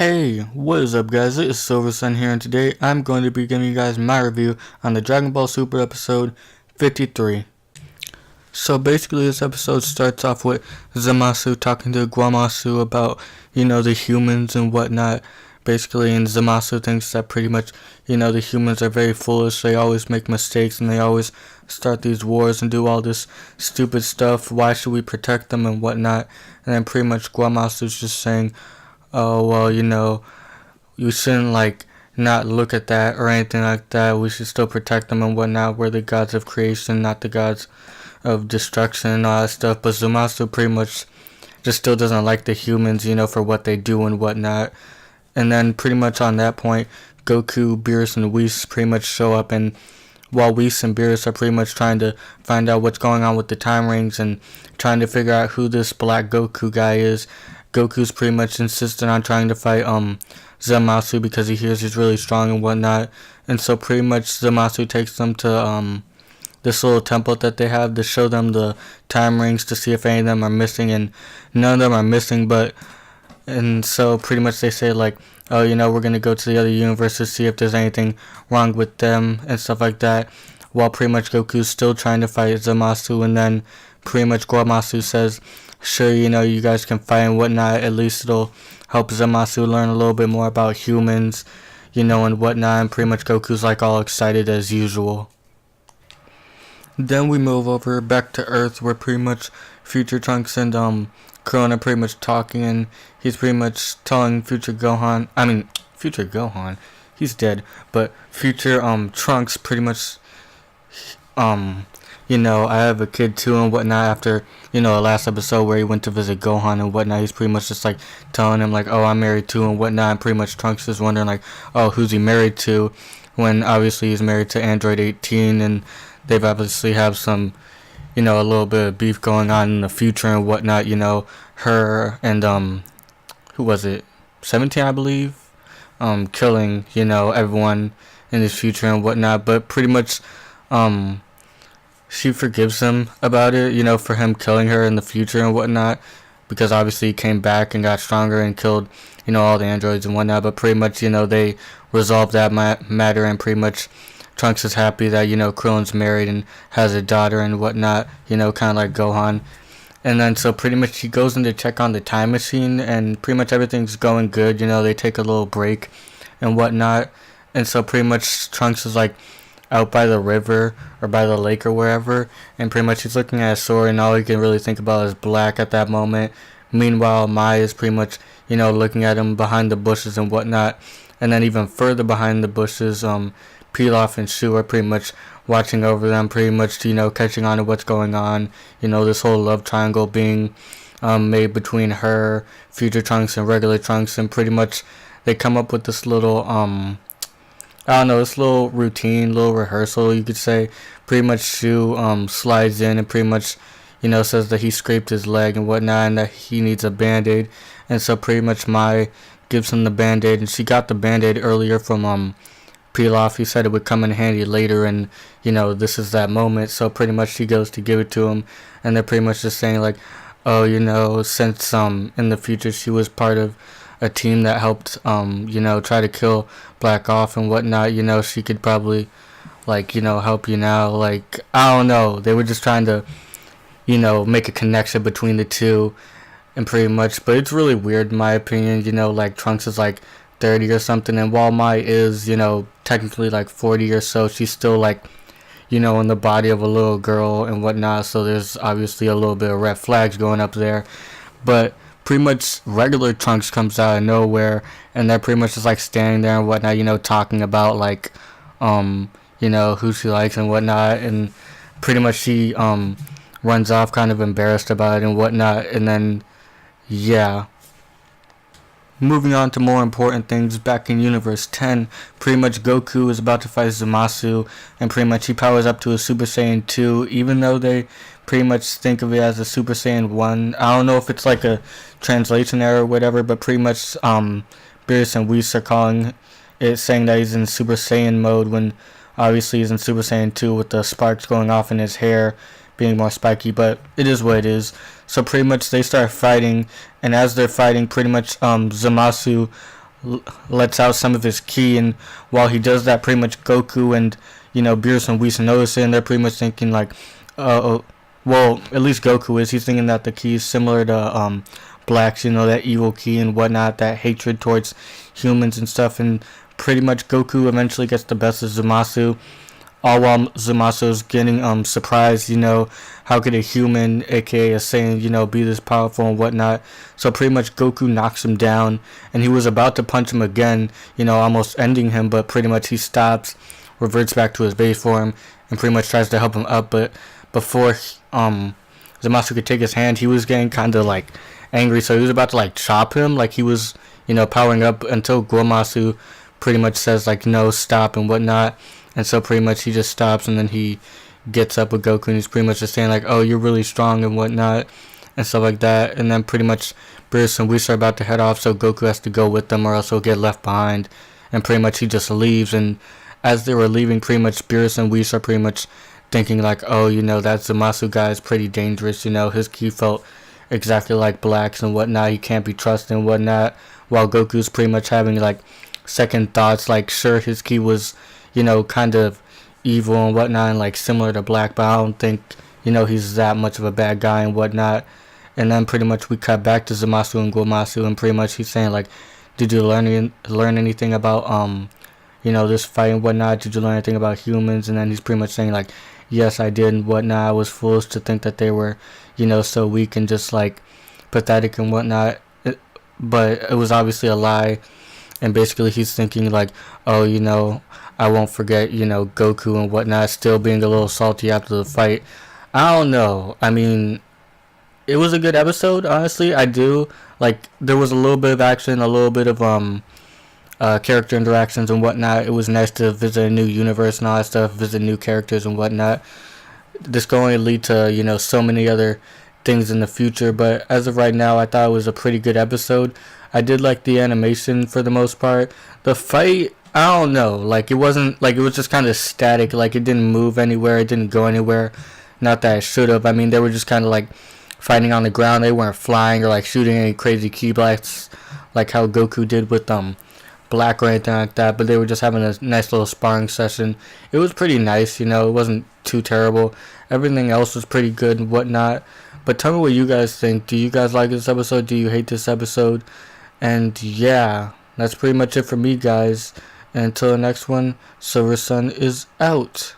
Hey, what is up guys, it is Silver Sun here, and today I'm going to be giving you guys my review on the Dragon Ball Super episode 53. So basically this episode starts off with Zamasu talking to Guamasu about, the humans and whatnot, basically, and Zamasu thinks that pretty much, the humans are very foolish, they always make mistakes and they always start these wars and do all this stupid stuff, why should we protect them and whatnot, and then pretty much Guamasu's just saying, oh, well, you shouldn't, not look at that or anything like that. We should still protect them and whatnot. We're the gods of creation, not the gods of destruction and all that stuff. But Zamasu pretty much just still doesn't like the humans, for what they do and whatnot. And then pretty much on that point, Goku, Beerus, and Whis pretty much show up, and while Whis and Beerus are pretty much trying to find out what's going on with the time rings and trying to figure out who this Black Goku guy is, Goku's pretty much insistent on trying to fight Zamasu because he hears he's really strong and whatnot. And so pretty much Zamasu takes them to this little temple that they have to show them the time rings to see if any of them are missing, and none of them are missing. And so pretty much they say oh, we're gonna go to the other universe to see if there's anything wrong with them and stuff like that, while pretty much Goku's still trying to fight Zamasu. And then pretty much Guamasu says, sure, you guys can fight and whatnot, at least it'll help Zamasu learn a little bit more about humans, and whatnot, and pretty much Goku's all excited as usual. Then we move over back to Earth, where pretty much Future Trunks and Krillin are pretty much talking, and he's pretty much telling Future Gohan, he's dead, but Future Trunks pretty much I have a kid too and whatnot. After, the last episode where he went to visit Gohan and whatnot, he's pretty much just telling him oh, I'm married too and whatnot, and pretty much Trunks is wondering oh, who's he married to, when obviously he's married to Android 18, and they've obviously have some, a little bit of beef going on in the future and whatnot, her and who was it, 17 I believe, killing, everyone in his future and whatnot, but pretty much she forgives him about it, for him killing her in the future and whatnot, because obviously he came back and got stronger and killed, all the androids and whatnot. But pretty much, they resolved that matter, and pretty much Trunks is happy that, Krillin's married and has a daughter and whatnot, kind of like Gohan. And then so pretty much he goes in to check on the time machine, and pretty much everything's going good, they take a little break and whatnot. And so pretty much Trunks is out by the river or by the lake or wherever, and pretty much he's looking at a sword, and all he can really think about is black at that moment. Meanwhile, Mai is pretty much looking at him behind the bushes and whatnot, and then even further behind the bushes, Pilaf and Shu are pretty much watching over them, pretty much catching on to what's going on, this whole love triangle being made between her, Future Trunks, and regular Trunks. And pretty much they come up with this little this little routine, little rehearsal, you could say. Pretty much Shu slides in and pretty much, says that he scraped his leg and whatnot, and that he needs a band-aid. And so pretty much Mai gives him the band-aid, and she got the band-aid earlier from Pilaf. He said it would come in handy later, and, this is that moment. So pretty much she goes to give it to him, and they're pretty much just saying oh, since in the future she was part of a team that helped try to kill Black off and whatnot, she could probably help you now. I don't know, they were just trying to make a connection between the two, and pretty much, but it's really weird in my opinion. Trunks is 30 or something, and while Mai is technically 40 or so, she's still in the body of a little girl and whatnot, so there's obviously a little bit of red flags going up there. But pretty much regular Trunks comes out of nowhere, and they're pretty much just standing there and whatnot, talking about who she likes and whatnot, and pretty much she runs off kind of embarrassed about it and whatnot. And then moving on to more important things, back in Universe 10, pretty much Goku is about to fight Zamasu, and pretty much he powers up to a Super Saiyan 2, even though they pretty much think of it as a Super Saiyan 1. I don't know if it's a translation error or whatever, but pretty much Beerus and Whis are calling it, saying that he's in Super Saiyan mode, when obviously he's in Super Saiyan 2 with the sparks going off in his hair being more spiky, but it is what it is. So pretty much they start fighting, and as they're fighting, pretty much Zamasu lets out some of his ki, and while he does that, pretty much Goku and Beerus and Whis notice it, and they're pretty much thinking like, well, at least Goku is. He's thinking that the ki is similar to Black's, that evil ki and whatnot, that hatred towards humans and stuff, and pretty much Goku eventually gets the best of Zamasu, all while Zamasu's getting surprised, how could a human, aka a Saiyan, be this powerful and whatnot. So pretty much Goku knocks him down, and he was about to punch him again, almost ending him, but pretty much he stops, reverts back to his base form, and pretty much tries to help him up. But before Zamasu could take his hand, he was getting kind of like angry, so he was about to like chop him, like he was, powering up, until Gomasu pretty much says like, no, stop and whatnot. And so pretty much he just stops, and then he gets up with Goku, and he's pretty much just saying like, oh, you're really strong and whatnot, and stuff like that. And then pretty much Beerus and Whis are about to head off, so Goku has to go with them or else he'll get left behind. And pretty much he just leaves, and as they were leaving, pretty much Beerus and Whis are pretty much thinking like, oh, that Zamasu guy is pretty dangerous, his ki felt exactly like Black's and whatnot, he can't be trusted and whatnot, while Goku's pretty much having like second thoughts, like sure his ki was kind of evil and whatnot, and like similar to Black, but I don't think he's that much of a bad guy and whatnot. And then pretty much we cut back to Zamasu and Gomasu, and pretty much he's saying like, did you learn anything about this fight and whatnot? Did you learn anything about humans? And then he's pretty much saying like, yes, I did and whatnot. I was foolish to think that they were so weak and just like pathetic and whatnot, but it was obviously a lie. And basically he's thinking like, oh, I won't forget, Goku and whatnot, still being a little salty after the fight. I don't know. I mean, it was a good episode, honestly. I do. Like, there was a little bit of action, a little bit of character interactions and whatnot. It was nice to visit a new universe and all that stuff, visit new characters and whatnot. This could only lead to, so many other things in the future, but as of right now, I thought it was a pretty good episode. I did like the animation for the most part. The fight, I don't know, like it wasn't, like it was just kind of static, like it didn't move anywhere, it didn't go anywhere. Not that it should have. I mean, they were just kind of like fighting on the ground. They weren't flying or like shooting any crazy ki blasts like how Goku did with Black or anything like that, but they were just having a nice little sparring session. It was pretty nice, it wasn't too terrible. Everything else was pretty good and whatnot. But tell me what you guys think. Do you guys like this episode? Do you hate this episode? And yeah, that's pretty much it for me, guys. And until the next one, Silver Sun is out.